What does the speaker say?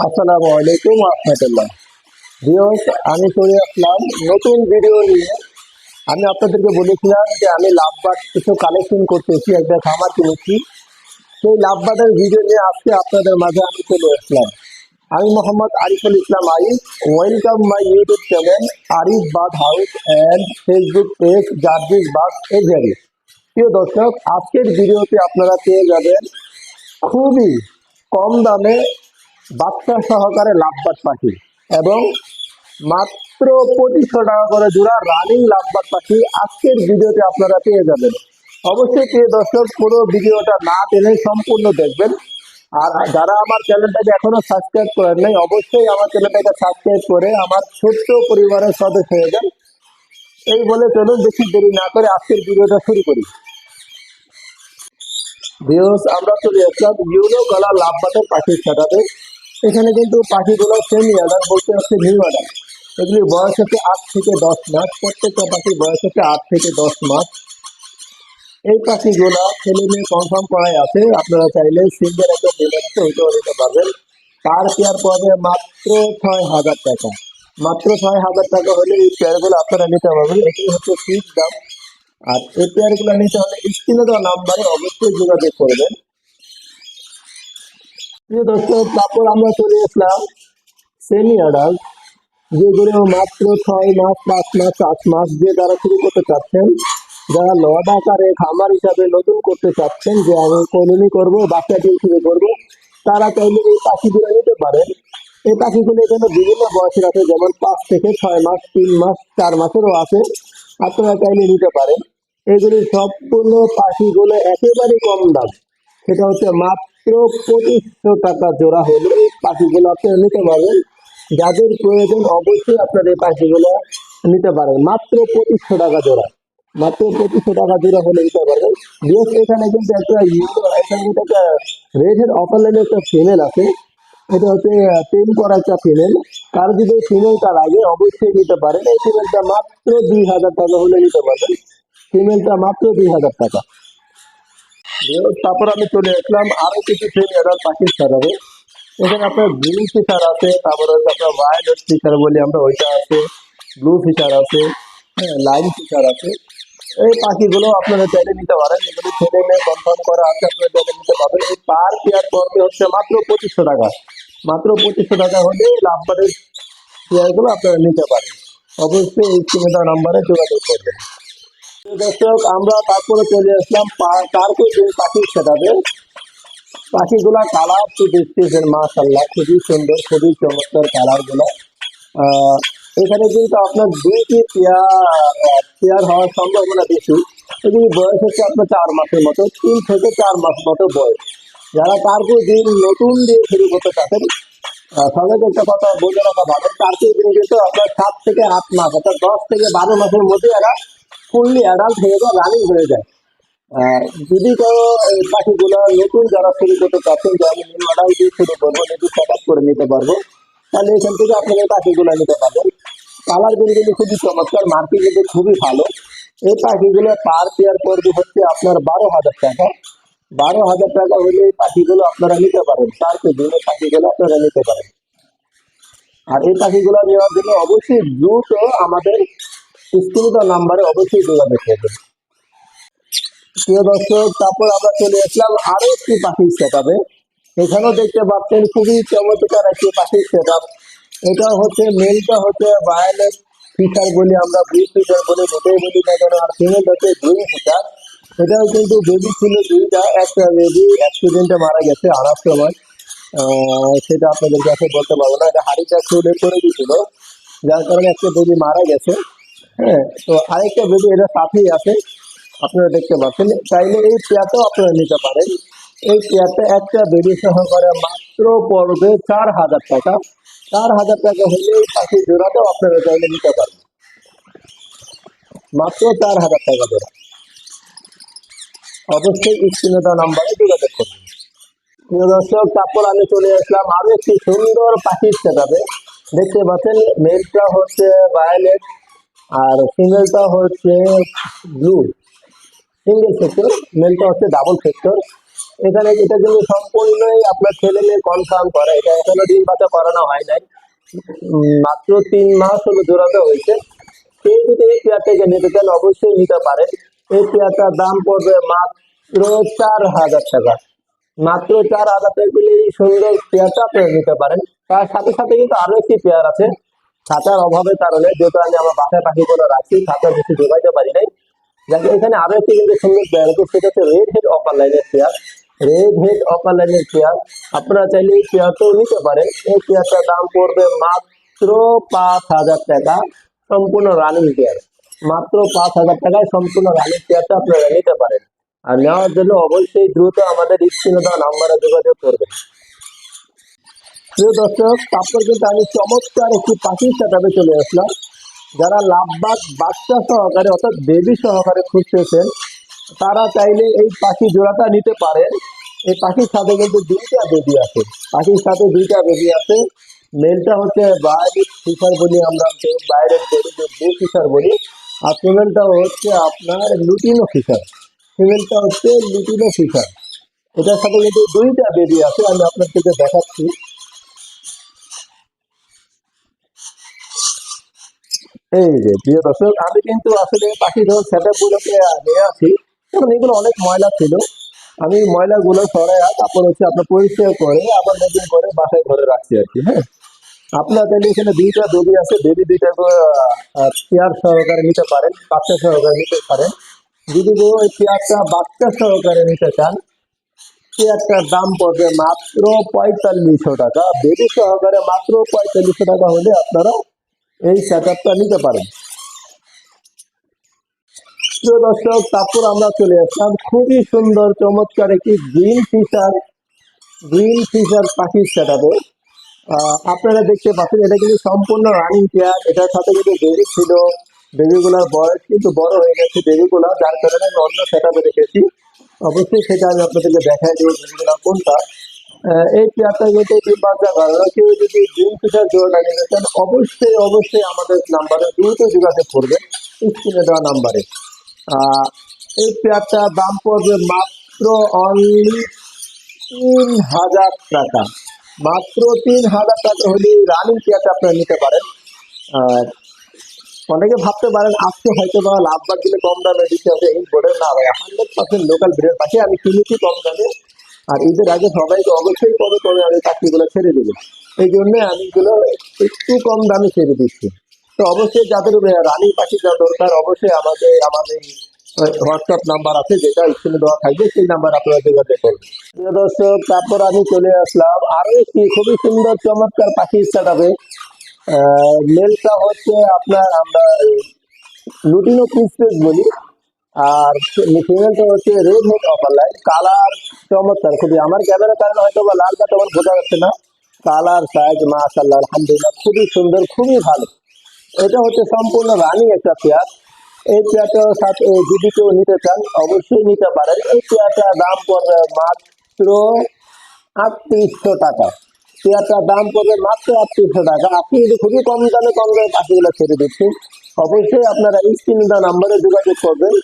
আসসালামু আলাইকুম রহমতুল্লাহ। ভিউয়ার্স, আমি চলে আসলাম নতুন ভিডিও নিয়ে। আমি আপনাদেরকে বলেছিলাম যে আমি লাভবার্ড কিছু কালেকশন করতেছি, একটা খামার কিনেছি। সেই লাভবার্ডের ভিডিও নিয়ে আজকে আপনাদের মাঝে আমি চলে আসলাম। আমি Mohammad Ariful Islam Arif. Welcome my YouTube channel Arif bird house and Facebook page Jarjis bird aviary. প্রিয় দর্শক, আজকের ভিডিওতে আপনারা পেয়ে যাবেন খুবই কম দামে বাচ্চা সহকারে লাভবার্ড পাখি এবং মাত্র 2500 টাকা করে জোড়া রানিং লাভবার্ড পাখি আজকের ভিডিওতে আপনারা পেয়ে যাবেন। অবশ্যই প্রিয় দর্শক, পুরো ভিডিওটা না টেনে সম্পূর্ণ দেখবেন। আর যারা আমার চ্যানেলটাকে এখনো সাবস্ক্রাইব করেন নাই, অবশ্যই আমার চ্যানেলটাকে সাবস্ক্রাইব করে আমার ছোট্ট পরিবারের সদস্য হয়ে যান। এই বলে চলুন বেশি দেরি না করে আজকের ভিডিওটা শুরু করি। ভিউয়ার্স, আমরা চলে আসলাম ইউনো কালার লাভবার্ডের পাখির সেটাতে। এখানে কিন্তু পাখিগুলো সেমি অ্যাডাল্ট, বলতে হচ্ছে নিউ অ্যাডাল্ট। এগুলির বয়স হচ্ছে 8 থেকে 10 মাস। প্রত্যেকটা পাখির বয়স হচ্ছে 8 থেকে 10 মাস। এই পাখিগুলা ছেলে মেয়ে কনফার্ম করাই আছে। আপনারা চাইলে সিঙ্গেল একটা পেমেন্ট ওইটাও নিতে পারবেন। তার পেয়ার পড়বে মাত্র 6,000 টাকা। মাত্র 6,000 টাকা হলে এই পেয়ারগুলো আপনারা নিতে পারবেন। এটি হচ্ছে ফিক্স দাম। আর এই পেয়ারগুলো নিতে হলে স্ক্রিনে দেওয়া নাম্বারে অবশ্যই যোগাযোগ করবেন। প্রিয় দর্শক, তারপর আমরা চলে আসলাম সেমি অ্যাডাল্ট, যেগুলো মাত্র 6 মাস, 5 মাস, 8 মাস, যে যারা শুরু করতে চাচ্ছেন, যারা লড আকারে খামার হিসাবে নতুন করতে চাচ্ছেন, যে আমি কলোনি করবো, বাচ্চা ডিম শুরু করবো, তারা চাইলে এই পাখিগুলো নিতে পারেন। এই পাখিগুলো এখানে বিভিন্ন বয়সের আছে, যেমন 5 থেকে 6 মাস, 3 মাস, 4 মাসেরও আছে। আপনারা চাইলে নিতে পারেন। এগুলি সম্পূর্ণ পাখিগুলো একেবারে কম দাম। সেটা হচ্ছে মাত্র 2500 টাকা জোড়া হলে এই পাখিগুলো আপনারা নিতে পারবেন। যাদের প্রয়োজন অবশ্যই আপনার এই পাখিগুলো নিতে পারেন। মাত্র 2500 টাকা জোড়া। মাত্র 2500 টাকা জোড়া হলে নিতে পারবেন। বেশ, এখানে কিন্তু একটা এখানে কিন্তু একটা রেডের অপারলাইনের একটা ফিমেল আছে। এটা হচ্ছে টেম করা একটা ফিমেল। কার যদি ফিমেলটা লাগে অবশ্যই নিতে পারেন। এই ফিমেলটা মাত্র 2,000 টাকা হলে নিতে পারবেন। ফিমেলটা মাত্র 2,000 টাকা। তারপর আমি চলে আসলাম আরো কিছু সেমি অ্যাডাল্ট পাখির ছাড়াবে। এখানে আপনার গ্রিন ফিশার আছে, তারপরে হচ্ছে আপনার ভায়োলেট ফিশার বলি আমরা, ওইটা আছে। ব্লু ফিশার আছে, হ্যাঁ, লাইন ফিশার আছে। এই পাখিগুলো আপনারা চাইলে নিতে পারেন। এগুলো ছেলে মেয়ে কনফার্ম করা আছে, আপনারা চাইলে নিতে পারবেন। এই পার পেয়ার পড়বে হচ্ছে মাত্র 2500 টাকা। মাত্র 2500 টাকা হলে লাভবারের পেয়ারগুলো আপনারা নিতে পারেন। অবশ্যই এই স্ক্রিনে দেওয়া নাম্বারে যোগাযোগ করবেন। দর্শক, আমরা তারপরে চলে আসলাম তারপর যে পাখির সেটাবে। পাখিগুলা কালার তো দেখতেছেন, মাশাআল্লাহ, খুবই সুন্দর, খুবই চমৎকার কালার গুলা। এখানে কিন্তু আপনার দুইটি পেয়ার হওয়ার সম্ভাবনা বেশি। এগুলি বয়স হচ্ছে আপনার 4 মাসের মতো, 3 থেকে 4 মাস মতো বয়স। যারা তারপর দিন নতুন দিয়ে শুরু করতে চাচ্ছেন, সবাইকে একটা কথা বলে রাখা ভালো, তারপর দিন কিন্তু আপনার 7 থেকে 8 মাস, অর্থাৎ 10 থেকে 12 মাসের মধ্যে এরা ফুললি অ্যাডাল্ট হয়ে যায়, রানিং হয়ে যায়। যদি কারো এই পাখিগুলো নতুন যারা শুরু করতে চাচ্ছেন, যে আমি নিউ অর্ডার দিয়ে শুরু করবো, নিজে সেট আপ করে নিতে পারবো, তাহলে এখান থেকে আপনারা এই পাখিগুলো নিতে পারবেন। কালার কিন্তু খুবই চমৎকার, মার্কেট কিন্তু খুবই ভালো। এই পাখিগুলো পার পেয়ার পড়বে হচ্ছে আপনার 12,000 টাকা। 12,000 টাকা হলে এই পাখিগুলো আপনারা নিতে পারেন। তার দিন এই পাখিগুলো আপনারা নিতে পারেন। আর এই পাখিগুলো নেওয়ার জন্য অবশ্যই দ্রুত আমাদের স্ক্রিনে নাম্বারে অবশ্যই যোগাযোগ করবেন। প্রিয় দর্শক, তারপর আমরা চলে আসলাম আরো একটি পাখির সেটআপে। এখানেও দেখতে পাচ্ছেন খুবই চমৎকার একটি পাখির সেটআপ। এটা হচ্ছে মেলটা হচ্ছে ভায়োলেট ফিশার বলি আমরা, ব্লু ফিশার বলি, যেটাই বলি না কেন। আর ফিমেল হচ্ছে গ্রিন ফিশার। এটাও কিন্তু বেবি ছিল দুইটা। একটা বেবি অ্যাক্সিডেন্টে মারা গেছে আনার সময়। সেটা আপনাদের কাছে বলতে পারবো না, এটা হাড়িটা খুলে করে দিয়েছিল, যার কারণে একটা বেবি মারা গেছে। হ্যাঁ, তো আরেকটা বেবি এটা সাথেই আছে, আপনারা দেখতে পাচ্ছেন। চাইলে এই পেয়ারটাও আপনারা নিতে পারেন। এই পেয়ারটা একটা বেবি সহকারে মাত্র পড়বে 4,000 টাকা। 4,000 টাকা হলে এই পাখি জোড়াটাও আপনারা চাইলে নিতে পারেন। মাত্র 4,000 টাকা জোড়া। অবশ্যই স্ক্রিনে দেওয়া নাম্বারে যোগাযোগ করবেন। প্রিয় দর্শক, তারপর আমি চলে আসলাম আরো একটি সুন্দর পাখির সেটআপে। দেখতে পাচ্ছেন মেলটা হচ্ছে ভায়োলেট আর ফিমেলটা হচ্ছে ব্লু। সিঙ্গেল সেক্টর, মেলটা হচ্ছে ডাবল সেক্টর। এখানে এটা কিন্তু সম্পূর্ণই আপনার ছেলে মেয়ে কনফার্ম করা, এটা এখনো ডিম বাচ্চা করানো হয় নাই। মাত্র 3 মাস হলো জোড়াতে হয়েছে। কেউ যদি এই পেয়ারটাকে নিতে চান অবশ্যই নিতে পারেন। এই পেয়ারটার দাম পড়বে মাত্র 4,000 টাকা। মাত্র 4,000 টাকা দিলে এই সুন্দর পেয়ারটা আপনারা নিতে পারেন। তার সাথে সাথে কিন্তু আরো একটি পেয়ার আছে, খাঁচার অভাবের কারণে, যেহেতু আমি আমার বাসায় পাখিগুলো রাখছি, খাঁচা বেশি ঢোকাইতে পারি নাই। যাকে এখানে আরো একটি কিন্তু সুন্দর পেয়ার আছে, সেটা হচ্ছে রেড হেড অপার লাইনের পেয়ার। রেড হেড অপার লাইনের পেয়ার আপনারা চাইলে এই পেয়ারটাও নিতে পারেন। এই পেয়ারটার দাম পড়বে মাত্র 5,000 টাকা, সম্পূর্ণ রানিং পেয়ার। মাত্র 5,000 টাকায় সম্পূর্ণ রানিং পেয়ারটা আপনারা নিতে পারেন। আর নেওয়ার জন্য অবশ্যই দ্রুত আমাদের স্ক্রিনে দেওয়া নাম্বারে যোগাযোগ করবেন। প্রিয় দর্শক, তারপর কিন্তু আমি চমৎকার একটি পাখির সেটআপে চলে আসলাম। যারা লাভবাগ বাচ্চা সহকারে অর্থাৎ বেবি সহকারে খুঁজতেছেন, তারা চাইলে এই পাখি জোড়াটা নিতে পারেন। এই পাখির সাথে কিন্তু পাখির সাথে দুইটা বেবি আছে। মেলটা হচ্ছে ভায়োলেট ফিশার বলি আমরা, ভায়োলেট বলি, যে ব্লু ফিশার বলি। আর ফিমেলটা হচ্ছে আপনার লুটিনো ফিশার। ফিমেলটা হচ্ছে লুটিনো ফিশার। এটার সাথে কিন্তু দুইটা বেবি আছে, আমি আপনাদেরকে দেখাচ্ছি। এই যে প্রিয় দর্শক, আমি কিন্তু আসলে পাখি ধর সেটআপ গুলোকে নিয়ে আসি, কারণ এগুলো অনেক ময়লা ছিল। আমি ময়লাগুলো সরাইয়া তারপর হচ্ছে আপনার পরিষ্কার করে আবার নতুন করে বাসায় ঘরে রাখছি আর কি। হ্যাঁ, আপনার তাহলে এখানে দুইটা বেবি আছে, বেবি দুইটা পেয়ার সহকারে নিতে পারেন, বাচ্চা সহকারে নিতে পারেন। যদি কেউ ওই পেয়ারটা বাচ্চা সহকারে নিতে চান, পেয়ারটার দাম পড়বে মাত্র 4,500 টাকা। বেবি সহকারে মাত্র 4,500 টাকা হলে আপনারা এই সেটআপটা নিতে পারেন। প্রিয় দর্শক, তারপর আমরা চলে আসলাম খুবই সুন্দর চমৎকার একটি গ্রিন ফিশার পাখির সেটআপে। আপনারা দেখতে পাচ্ছেন এটা কিন্তু সম্পূর্ণ রানিং পেয়ার। এটার সাথে কিন্তু বেবি ছিল, বেবিগুলার বয়স কিন্তু বড় হয়ে গেছে বেবিগুলা, যার কারণে আমি অন্য সেটআপে রেখেছি। অবশ্যই সেটা আমি আপনাদেরকে দেখাই দেবো বেবিগুলা কোনটা। এই পেয়ারটা কিন্তু ডিম বাচ্চা করানো। কেউ যদি গ্রিন ফিশার জোড়াটা নিতে চান অবশ্যই অবশ্যই আমাদের নাম্বারে দ্রুত যোগাযোগ করবেন, স্ক্রিনে দেওয়া নাম্বারে। আহ এই পেয়ারটার দাম পড়বে মাত্র অনলি 3,000 টাকা। মাত্র 3,000 টাকা হলে রানিং পেয়ারটা আপনারা নিতে পারেন। আর অনেকে ভাবতে পারেন আজকে হয়তো বা লাভবাদ দিলে কম দামে দিতে হবে, এই বোর্ডের না ভাই, 100% লোকাল ব্রিডের পাখি আমি কিনেছি কম দামে। আর ঈদের আগে সবাইকে অবশ্যই কবে কবে আমি পাখিগুলো ছেড়ে দেবো, এই জন্য আমি এগুলো একটু কম দামে ছেড়ে দিচ্ছি। তো অবশ্যই যাদের রানিং পাখি যা দরকার অবশ্যই আমাদের হোয়াটসঅ্যাপ নাম্বার আছে, যেটা স্ক্রিনে দেওয়া থাকবে, সেই নাম্বার আপনারা যোগাযোগ করবেন। প্রিয় দর্শক, তারপর আমি চলে আসলাম আরো একটি খুবই সুন্দর চমৎকার পাখির সেটআপে। মেলটা হচ্ছে আপনার আমরা লুটিনো প্রিন্সেস বলি, আর ফিমেলটা হচ্ছে red head upper line. Colour চমৎকার খুবই, আমার ক্যামেরার কারণে হয়তো বা লালটা তেমন বোঝা যাচ্ছে না। কালার সাইজ মাশাআল্লাহ আলহামদুলিল্লাহ খুবই সুন্দর, খুবই ভালো। এটা হচ্ছে সম্পূর্ণ রানিং একটা পেয়ার। এই পেয়ারটার সাথে যদি কেউ নিতে চান অবশ্যই নিতে পারেন। এই পেয়ারটার দাম পড়বে মাত্র 3,800 টাকা। পেয়ারটার দাম পড়বে মাত্র 3,800 টাকা। আপনি যদি খুবই কম দামে পাখিগুলো ছেড়ে দিচ্ছেন, অবশ্যই আপনারা স্ক্রিনে দেওয়া নাম্বারে যোগাযোগ করবেন।